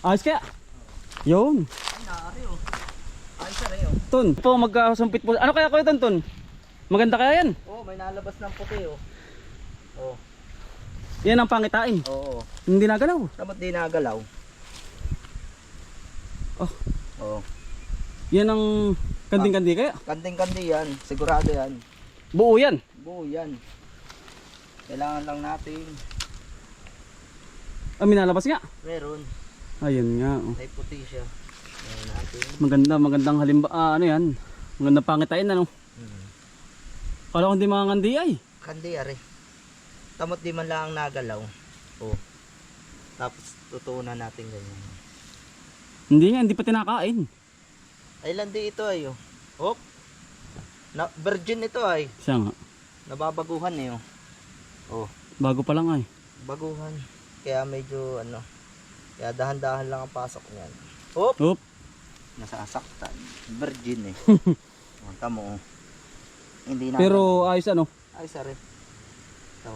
Ayos kaya? Yun. Ay, naari oh. Ay, saray oh. Ton, po magkasumpit po. Ano kaya kuya Ton? Maganda kaya yan? Oo, may nalabas ng puti oh. Oh. Yan ang pangitain. Oo. Hindi nagalaw. Dapat di nagalaw. Oh. Oo. Yan ang kanding-kandi kaya? Kanding-kandi yan. Sigurado yan. Buo yan. Buo yan. Kailangan lang natin. Ah, minalabas nga. Meron. Ayun nga. Oh. May puti siya. Meron natin. Magandang halimba. Ano yan? Magandang pangitain ano? Kala ko hindi mga ngandi ay. Kandi ari. Tamot di man lang nagalaw. Oh. Tapos tutuunan natin ganyan. Hindi nga, hindi pa tinakain. Ay landi ito ay oh. Hop. Virgin ito ay. Siya nga. Nababaguhan eh oh. Oh. Bago pa lang ay. Baguhan. Kaya medyo ano. Kaya dahan-dahan lang ang pasok niyan. Hop. Oop. Nasasaktan. Virgin eh. Oh, tamo oh. Hindi na. Pero ayos ano? Ay sorry. So,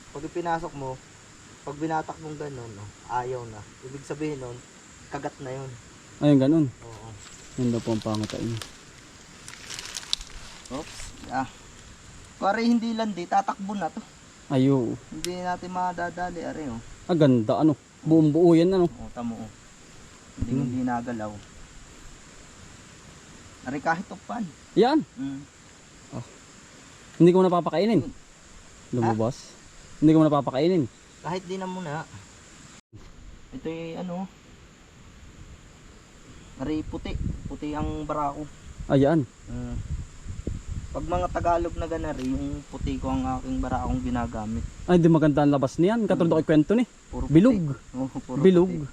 pag pinasok mo, pag binatak mong ganun, oh, ayaw na. Ibig sabihin nun, kagat na yun. Ayun ganun. Oo. Yun daw po ang pangitain. Oops. Ah. Pare hindi landi, tatakbo na to. Ayo. Hindi natin madadali, are oh. Ah, ganda ano. Buong buo yan ano. Oh, tamo oh. Hindi nagalaw. Are kahit upan. Yan. Hindi ko napapakainin. Lumabas. Hindi ko napapakainin. Kahit di na muna. Ito yung ano. Are puti. Puti ang barako. Ayan. Pag mga Tagalog na ganari, yung puti ko ang aking barakong ginagamit. Ay, di maganda ang labas niyan. Katulad ko kwento ni. Puro Bilog. Oh, puro Bilog. puti.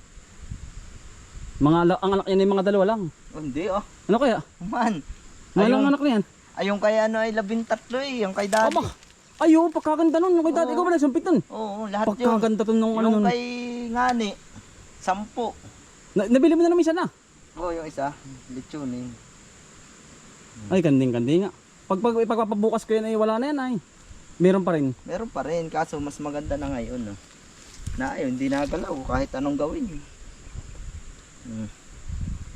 Ang anak niya na yung mga dalawa lang. Oh, hindi oh. Ano kaya? Man. Walang anak niyan. Ayong kay ano ay 13 eh, yung kay daddy. Aba. Ayo, pagkaganda nun. Yung kay dati, ikaw ba nagsumpit nun? Oo, lahat yun. Pagkaganda to nung ano Yung nun. kay Ngani, 10. Nabili mo na naman isa na. Oo, yung isa, lechon eh. Ay, kanding-kanding nga. Pagpapabukas ko yan ay wala na yan ay. Meron pa rin. Meron pa rin, kaso mas maganda na ngayon. No? Na ayun, hindi nagalaw kahit anong gawin.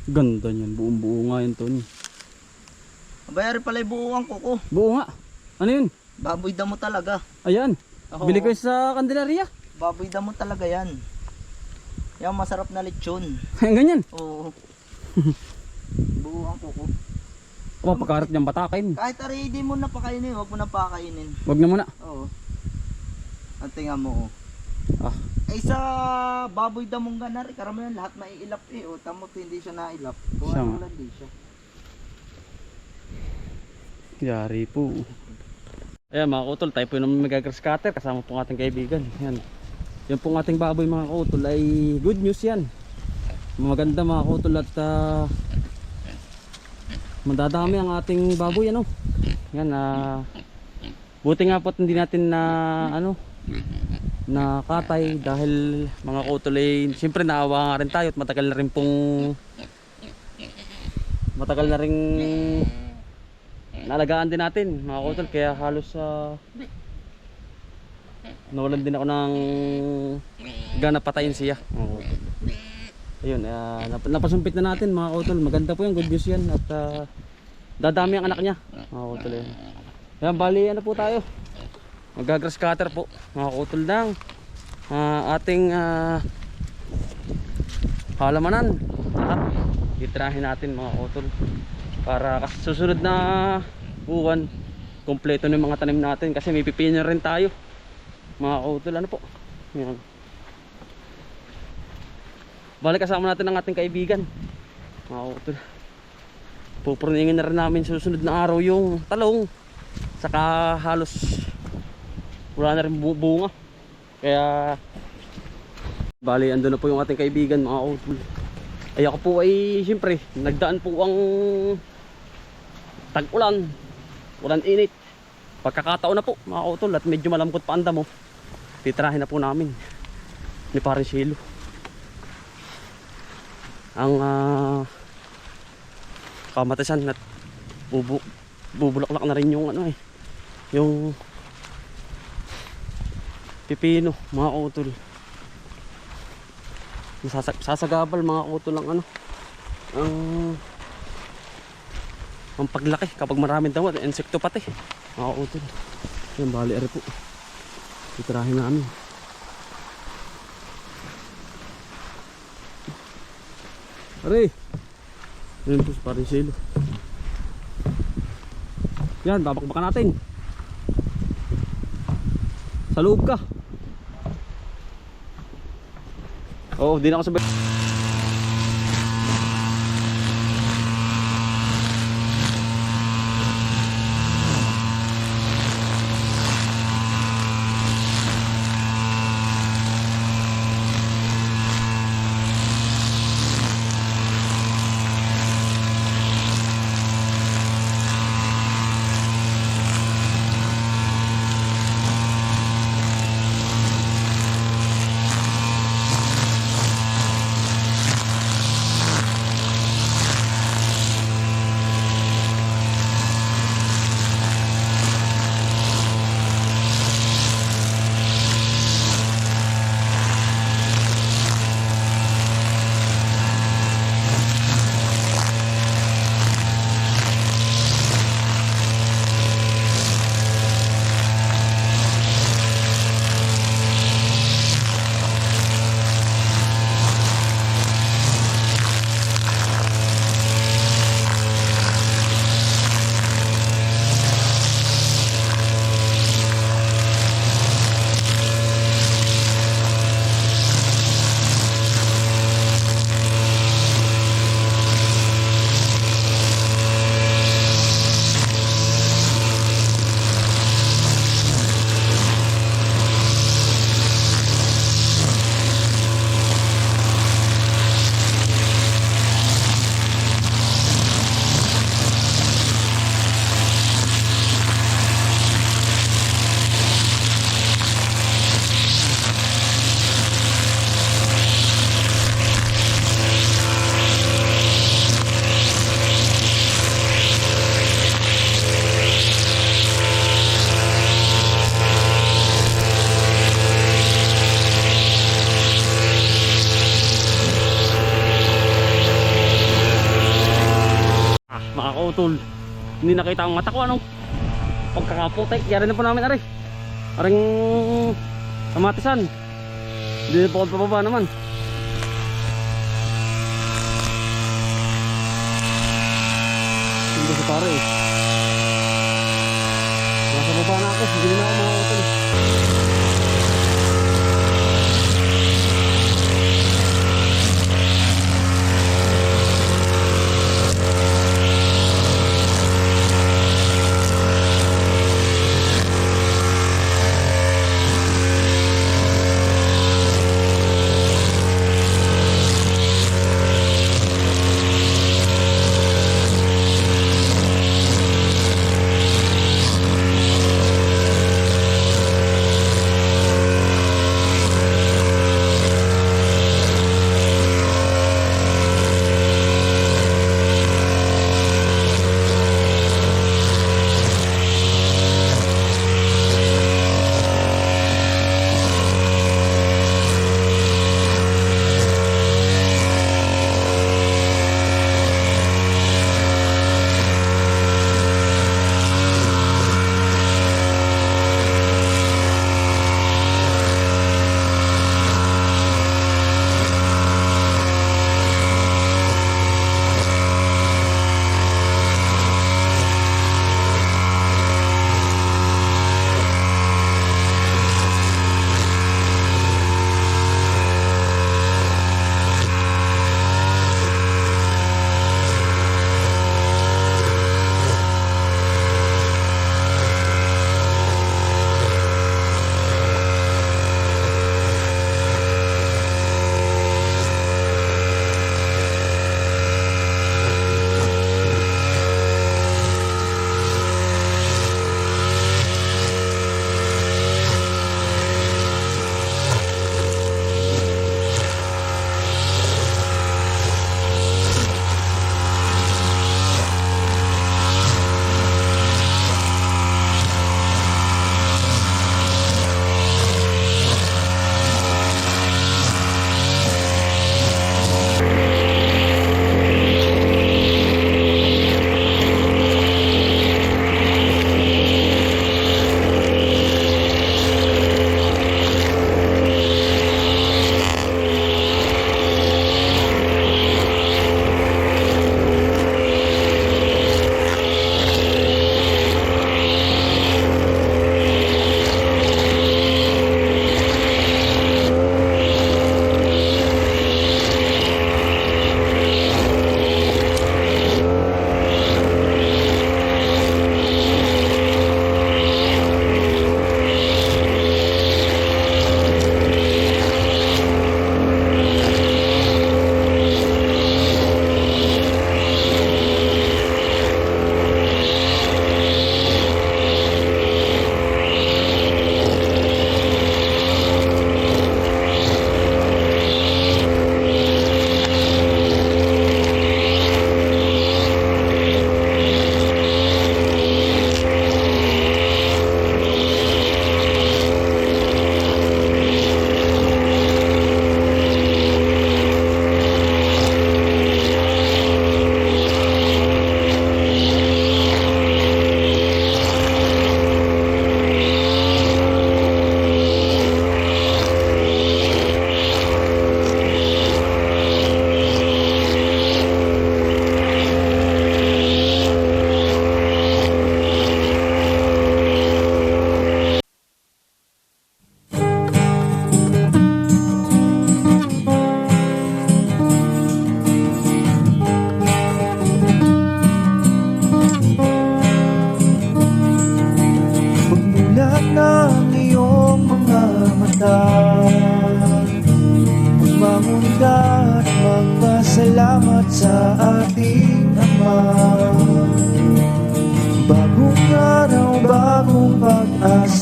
Ganda niyan. Buong buo nga yan to. Bayari pala yung buuan ko. Buo nga. Ano yun? Baboy damo talaga. Ayan. Oo. Bili ko yun sa Candelaria. Baboy damo talaga yan. Yan masarap na lechon. Ganyan. Oo. Buuan ko. O, pagkaharap niyang batakin. Kahit ready mo na pakainin, huwag mo na pakainin. Wag na muna. Oo. Ang tingnan mo, oh. Ah. Ay sa baboy damong ganari, karamihan lahat maiilap eh. O, tamot hindi siya nailap. Kung Siya ano nga. lang di siya. Yari po. Ayan mga kautol, tayo po naman magagrass cutter kasama po ng ating kaibigan. Yan. Yan pong ating baboy mga kautol ay good news yan. Maganda mga kautol at madadami ang ating baboy ano. Yan buti nga po hindi natin na ano na katay dahil mga kautol ay siyempre naawa nga rin tayo at matagal na rin naalagaan din natin mga kautol kaya halos nawalan din ako ng gana patayin siya. Ayun, napasumpit na natin mga kautol. Maganda po yung good news yan at dadami ang anak niya mga kautol. Ayan, bali ano po tayo, magagrass cutter po mga kautol ng ating halamanan at itirahin natin mga kautol para susunod na buwan kompleto ng mga tanim natin kasi may pipino rin tayo mga kautol. Ano po yan, balik kasama natin ang ating kaibigan mga kautol. Pupurningin na rin namin susunod na araw yung talong saka halos wala na rin bunga kaya bali andun na po yung ating kaibigan mga kautol. Ay ako po ay siyempre nagdaan po ang tag-ulan, ulan init, pagkakataon na po mga kautol at medyo malambot pa ang damo. Titirahin na po namin ni Paring Shilo ang kamatasan at bubulaklak na rin yung ano yung pipino mga kautol. Sasagabal mga utol lang ano. Ang paglaki kapag maraming damo, insekto pati. Mga utol. Yan, bali ari po. Titirahin namin. Ari! Yan po, parang silo. Yan, babakbakan natin. Sa loob ka. Oo, di na ako sabay. Utol, hindi nakita ang mata ko anong pagkakaputay. Yari na po namin aray. Aring kamatisan. Hindi na po pababa naman. Hindi sa pare. Nasa baba na ako. Hindi na ako mga utol.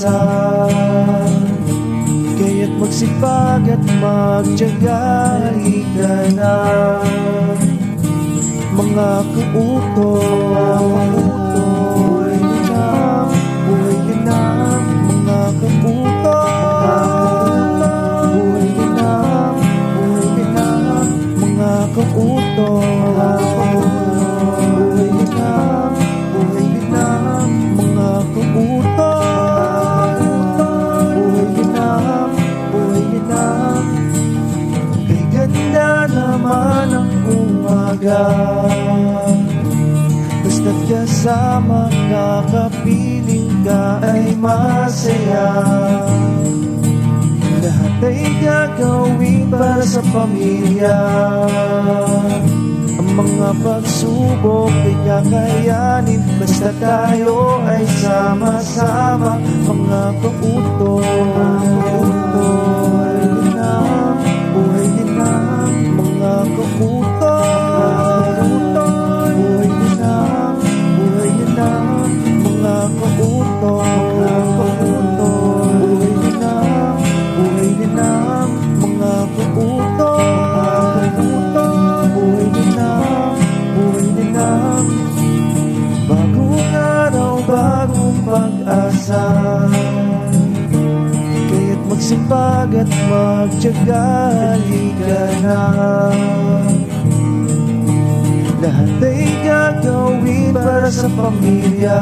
pag-asa. Kaya't magsipag at magtiyaga, halika na mga kautoy. Buhay na, buhay na, mga kautoy. Buhay na, buhay na, mga kautoy. Buhay na, buhay na, mga kautoy. Buhay na, buhay na, kay ganda naman ang umaga. Basta't kasama ka, kapiling ka ay masaya. Lahat ay gagawin para sa pamilya. Ang mga pagsubok ay kakayanin, basta tayo ay sama-sama. Mga kautoy, buhay na, buhay na, mga kautoy. Buhay na, buhay na, mga kautoy. Buhay na, buhay na, mga kautoy. Buhay na, buhay na, bagong araw, bagong pag-asa. Kaya't magsipag at magtiyaga, halika na. Lahat ay gagawin para sa pamilya.